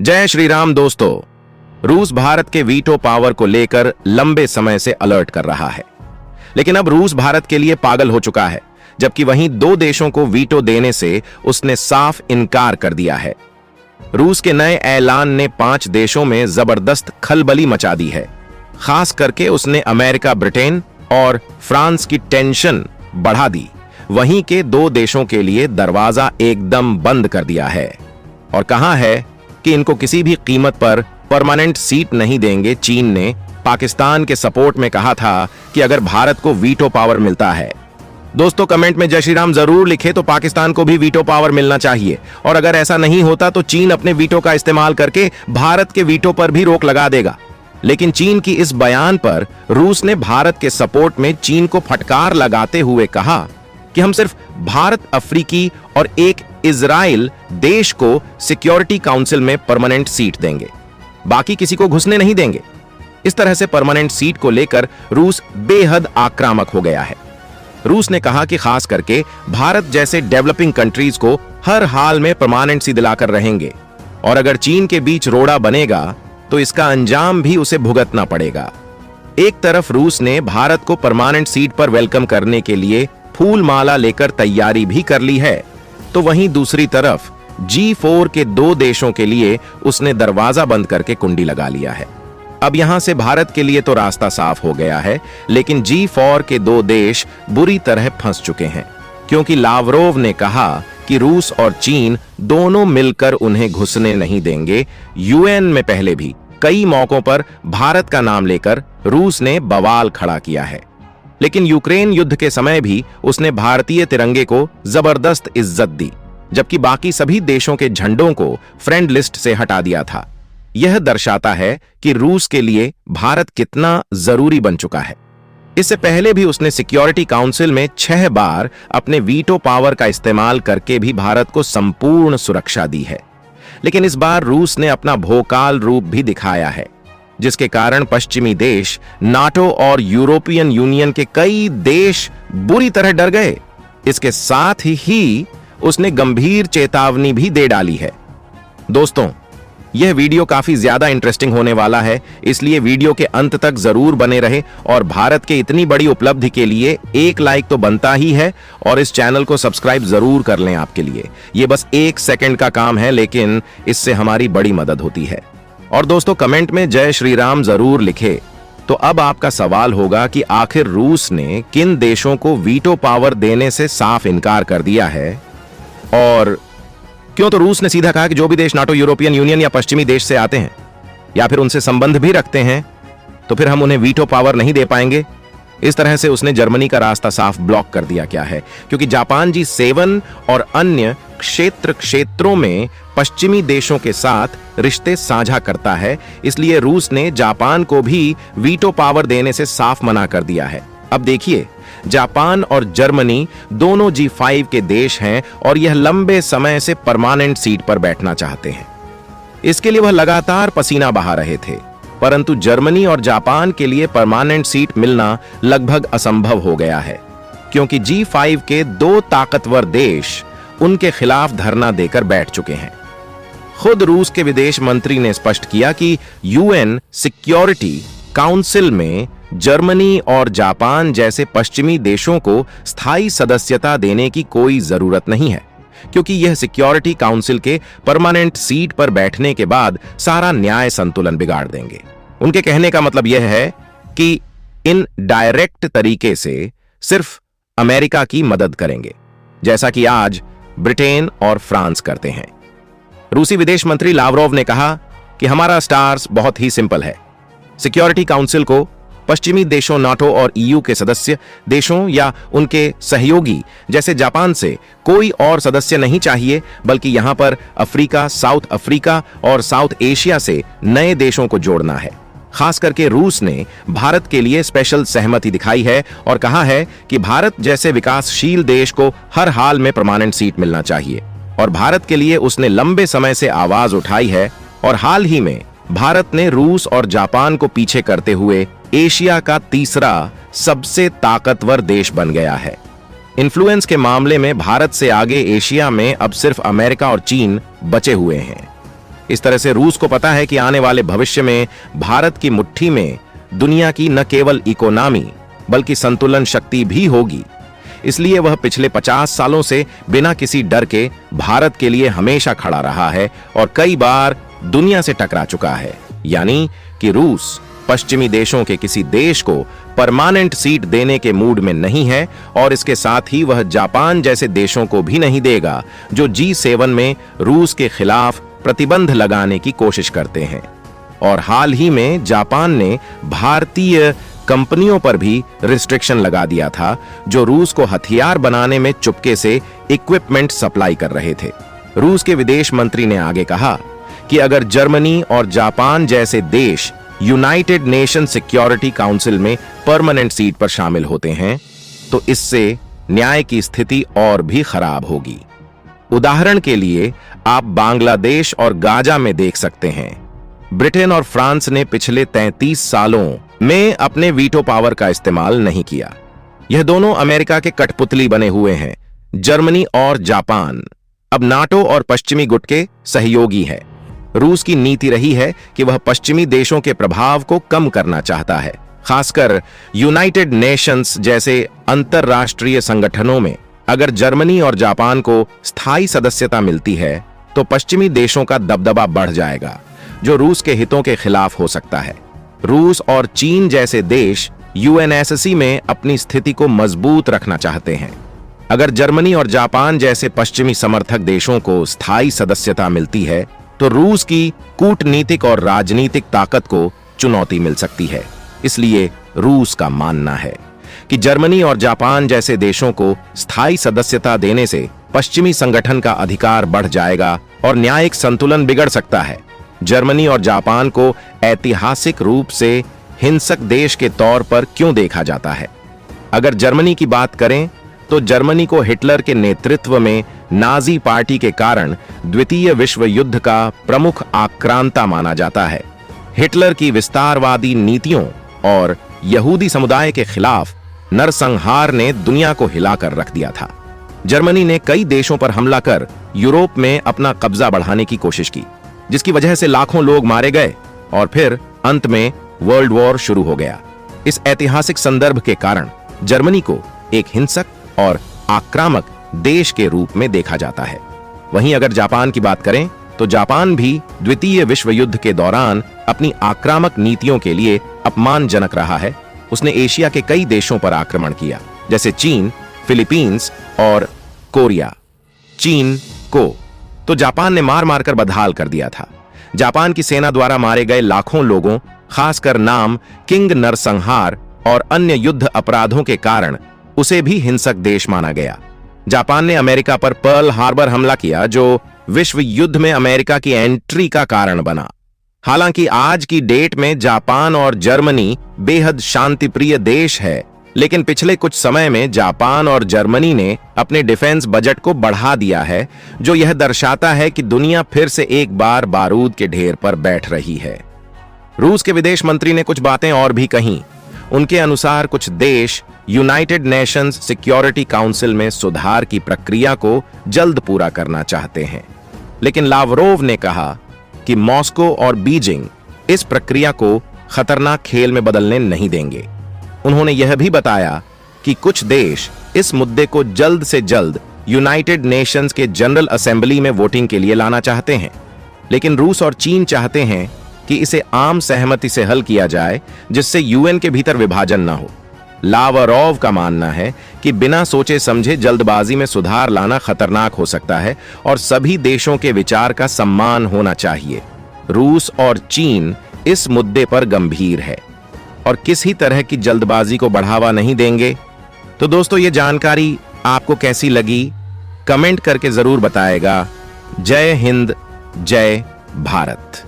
जय श्री राम दोस्तों। रूस भारत के वीटो पावर को लेकर लंबे समय से अलर्ट कर रहा है, लेकिन अब रूस भारत के लिए पागल हो चुका है, जबकि वहीं दो देशों को वीटो देने से उसने साफ इनकार कर दिया है। रूस के नए ऐलान ने 5 देशों में जबरदस्त खलबली मचा दी है। खास करके उसने अमेरिका, ब्रिटेन और फ्रांस की टेंशन बढ़ा दी। वहीं के 2 देशों के लिए दरवाजा एकदम बंद कर दिया है और कहा है कि इनको किसी भी कीमत पर परमानेंट सीट नहीं देंगे। चीन ने पाकिस्तान के सपोर्ट में कहा था कि अगर भारत को वीटो पावर मिलता है, दोस्तों कमेंट में जय श्री राम जरूर लिखे, तो पाकिस्तान को भी वीटो पावर मिलना चाहिए, और अगर ऐसा नहीं होता तो चीन अपने वीटो का इस्तेमाल करके भारत के वीटो पर भी रोक लगा देगा। लेकिन चीन की इस बयान पर रूस ने भारत के सपोर्ट में चीन को फटकार लगाते हुए कहा कि हम सिर्फ भारत, अफ्रीकी और एक इजराइल देश को सिक्योरिटी काउंसिल में परमानेंट सीट देंगे, बाकी किसी को घुसने नहीं देंगे। इस तरह से परमानेंट सीट को लेकर रूस बेहद आक्रामक हो गया है। रूस ने कहा कि खास करके भारत जैसे डेवलपिंग कंट्रीज को हर हाल में परमानेंट सी दिलाकर रहेंगे, और अगर चीन के बीच रोड़ा बनेगा तो इसका अंजाम भी उसे भुगतना पड़ेगा। एक तरफ रूस ने भारत को परमानेंट सीट पर वेलकम करने के लिए फूल माला लेकर तैयारी भी कर ली है, तो वहीं दूसरी तरफ G4 के 2 देशों के लिए उसने दरवाजा बंद करके कुंडी लगा लिया है। अब यहां से भारत के लिए तो रास्ता साफ हो गया है, लेकिन G4 के 2 देश बुरी तरह फंस चुके हैं, क्योंकि लावरोव ने कहा कि रूस और चीन दोनों मिलकर उन्हें घुसने नहीं देंगे। यूएन में पहले भी कई मौकों पर भारत का नाम लेकर रूस ने बवाल खड़ा किया है, लेकिन यूक्रेन युद्ध के समय भी उसने भारतीय तिरंगे को जबरदस्त इज्जत दी, जबकि बाकी सभी देशों के झंडों को फ्रेंड लिस्ट से हटा दिया था। यह दर्शाता है कि रूस के लिए भारत कितना जरूरी बन चुका है। इससे पहले भी उसने सिक्योरिटी काउंसिल में 6 बार अपने वीटो पावर का इस्तेमाल करके भी भारत को संपूर्ण सुरक्षा दी है, लेकिन इस बार रूस ने अपना भोकाल रूप भी दिखाया है, जिसके कारण पश्चिमी देश, नाटो और यूरोपियन यूनियन के कई देश बुरी तरह डर गए। इसके साथ ही उसने गंभीर चेतावनी भी दे डाली है। दोस्तों, यह वीडियो काफी ज्यादा इंटरेस्टिंग होने वाला है, इसलिए वीडियो के अंत तक जरूर बने रहे, और भारत के इतनी बड़ी उपलब्धि के लिए एक लाइक तो बनता ही है, और इस चैनल को सब्सक्राइब जरूर कर लें। आपके लिए यह बस 1 सेकंड का काम है, लेकिन इससे हमारी बड़ी मदद होती है। और दोस्तों कमेंट में जय श्री राम जरूर लिखे। तो अब आपका सवाल होगा कि आखिर रूस ने किन देशों को वीटो पावर देने से साफ इनकार कर दिया है, और क्यों? तो रूस ने सीधा कहा कि जो भी देश नाटो, यूरोपियन यूनियन या पश्चिमी देश से आते हैं या फिर उनसे संबंध भी रखते हैं, तो फिर हम उन्हें वीटो पावर नहीं दे पाएंगे। इस तरह से उसने जर्मनी का रास्ता साफ ब्लॉक कर दिया। क्या है, क्योंकि जापान G7 और अन्य क्षेत्रों में पश्चिमी देशों के साथ रिश्ते साझा करता है, इसलिए रूस ने जापान को भी वीटो पावर देने से साफ मना कर दिया है। अब देखिए, जापान और जर्मनी दोनों G5 के देश हैं, और यह लंबे समय से परमानेंट सीट पर बैठना चाहते हैं। इसके लिए वह लगातार पसीना बहा रहे थे, परंतु जर्मनी और जापान के लिए परमानेंट सीट मिलना लगभग असंभव हो गया है, क्योंकि G5 के 2 ताकतवर देश उनके खिलाफ धरना देकर बैठ चुके हैं। खुद रूस के विदेश मंत्री ने स्पष्ट किया कि यूएन सिक्योरिटी काउंसिल में जर्मनी और जापान जैसे पश्चिमी देशों को स्थायी सदस्यता देने की कोई जरूरत नहीं है, क्योंकि यह सिक्योरिटी काउंसिल के परमानेंट सीट पर बैठने के बाद सारा न्याय संतुलन बिगाड़ देंगे। उनके कहने का मतलब यह है कि इन डायरेक्ट तरीके से सिर्फ अमेरिका की मदद करेंगे, जैसा कि आज ब्रिटेन और फ्रांस करते हैं। रूसी विदेश मंत्री लावरोव ने कहा कि हमारा स्टार्स बहुत ही सिंपल है। सिक्योरिटी काउंसिल को पश्चिमी देशों, नाटो और EU के सदस्य देशों या उनके सहयोगी जैसे जापान से कोई और सदस्य नहीं चाहिए, बल्कि यहां पर अफ्रीका, साउथ अफ्रीका और साउथ एशिया से नए देशों को जोड़ना है। खास करके रूस ने भारत के लिए स्पेशल सहमति दिखाई है और कहा है कि भारत जैसे विकासशील देश को हर हाल में परमानेंट सीट मिलना चाहिए, और भारत के लिए उसने लंबे समय से आवाज उठाई है, और हाल ही में भारत ने रूस और जापान को पीछे करते हुए एशिया का तीसरा सबसे ताकतवर देश बन गया है। इन्फ्लुएंस के मामले में भारत से आगे एशिया में अब सिर्फ अमेरिका और चीन बचे हुए हैं। इस तरह से रूस को पता है कि आने वाले भविष्य में भारत की मुट्ठी में दुनिया की न केवल इकोनॉमी बल्कि संतुलन शक्ति भी होगी। इसलिए वह पिछले 50 सालों से बिना किसी डर के भारत के लिए हमेशा खड़ा रहा है और कई बार दुनिया से टकरा चुका है। यानी कि रूस पश्चिमी देशों के किसी देश को परमानेंट सीट देने के मूड में नहीं है और इसके साथ ही वह जापान जैसे देशों को भी नहीं देगा जो G7 में रूस के खिलाफ प्रतिबंध लगाने की कोशिश करते हैं। और हाल ही में जापान ने भारतीय कंपनियों पर भी रिस्ट्रिक्शन लगा दिया था जो रूस को हथियार बनाने में चुपके से इक्विपमेंट सप्लाई कर रहे थे। रूस के विदेश मंत्री ने आगे कहा कि अगर जर्मनी और जापान जैसे देश यूनाइटेड नेशन सिक्योरिटी काउंसिल में परमानेंट सीट पर शामिल होते हैं तो इससे न्याय की स्थिति और भी खराब होगी। उदाहरण के लिए आप बांग्लादेश और गाजा में देख सकते हैं। ब्रिटेन और फ्रांस ने पिछले 33 सालों में अपने वीटो पावर का इस्तेमाल नहीं किया। यह दोनों अमेरिका के कठपुतली बने हुए हैं। जर्मनी और जापान अब नाटो और पश्चिमी गुट के सहयोगी है। रूस की नीति रही है कि वह पश्चिमी देशों के प्रभाव को कम करना चाहता है। खासकर यूनाइटेड नेशंस जैसे अंतरराष्ट्रीय संगठनों में अगर जर्मनी और जापान को स्थायी सदस्यता मिलती है तो पश्चिमी देशों का दबदबा बढ़ जाएगा जो रूस के हितों के खिलाफ हो सकता है। रूस और चीन जैसे देश यूएनएससी में अपनी स्थिति को मजबूत रखना चाहते हैं। अगर जर्मनी और जापान जैसे पश्चिमी समर्थक देशों को स्थायी सदस्यता मिलती है तो रूस की कूटनीतिक और राजनीतिक ताकत को चुनौती मिल सकती है। इसलिए रूस का मानना है कि जर्मनी और जापान जैसे देशों को स्थायी सदस्यता देने से पश्चिमी संगठन का अधिकार बढ़ जाएगा और न्यायिक संतुलन बिगड़ सकता है। जर्मनी और जापान को ऐतिहासिक रूप से हिंसक देश के तौर पर क्यों देखा जाता है? अगर जर्मनी की बात करें तो जर्मनी को हिटलर के नेतृत्व में नाजी पार्टी के कारण द्वितीय विश्व युद्ध का प्रमुख आक्रांता माना जाता है। हिटलर की विस्तारवादी नीतियों और यहूदी समुदाय के खिलाफ नरसंहार ने दुनिया को हिलाकर रख दिया था। जर्मनी ने कई देशों पर हमला कर यूरोप में अपना कब्जा बढ़ाने की कोशिश की, जिसकी वजह से लाखों लोग मारे गए और फिर अंत में वर्ल्ड वॉर शुरू हो गया। इस ऐतिहासिक संदर्भ के कारण जर्मनी को एक हिंसक और आक्रामक देश के रूप में देखा जाता है। वहीं अगर जापान की बात करें तो जापान भी द्वितीय विश्व युद्ध के दौरान अपनी आक्रामक नीतियों के लिए अपमानजनक रहा है। उसने एशिया के कई देशों पर आक्रमण किया, जैसे चीन, फिलीपींस और कोरिया। चीन को तो जापान ने मार मारकर बदहाल कर दिया था। जापान की सेना द्वारा मारे गए लाखों लोगों, खासकर नाम किंग नरसंहार और अन्य युद्ध अपराधों के कारण उसे भी हिंसक देश माना गया। जापान ने अमेरिका पर पर्ल हार्बर हमला किया जो विश्व युद्ध में अमेरिका की एंट्री का कारण बना। हालांकि आज की डेट में जापान और जर्मनी बेहद शांतिप्रिय देश है, लेकिन पिछले कुछ समय में जापान और जर्मनी ने अपने डिफेंस बजट को बढ़ा दिया है, जो यह दर्शाता है कि दुनिया फिर से एक बार बारूद के ढेर पर बैठ रही है। रूस के विदेश मंत्री ने कुछ बातें और भी कहीं। उनके अनुसार कुछ देश यूनाइटेड नेशंस सिक्योरिटी काउंसिल में सुधार की प्रक्रिया को जल्द पूरा करना चाहते हैं, लेकिन लावरोव ने कहा कि मॉस्को और बीजिंग इस प्रक्रिया को खतरनाक खेल में बदलने नहीं देंगे। उन्होंने यह भी बताया कि कुछ देश इस मुद्दे को जल्द से जल्द यूनाइटेड नेशंस के जनरल असेंबली में वोटिंग के लिए लाना चाहते हैं, लेकिन रूस और चीन चाहते हैं कि इसे आम सहमति से हल किया जाए, जिससे यूएन के भीतर विभाजन न हो। लावरोव का मानना है कि बिना सोचे समझे जल्दबाजी में सुधार लाना खतरनाक हो सकता है और सभी देशों के विचार का सम्मान होना चाहिए। रूस और चीन इस मुद्दे पर गंभीर है और किसी तरह की जल्दबाजी को बढ़ावा नहीं देंगे। तो दोस्तों, ये जानकारी आपको कैसी लगी कमेंट करके जरूर बताएगा। जय हिंद, जय भारत।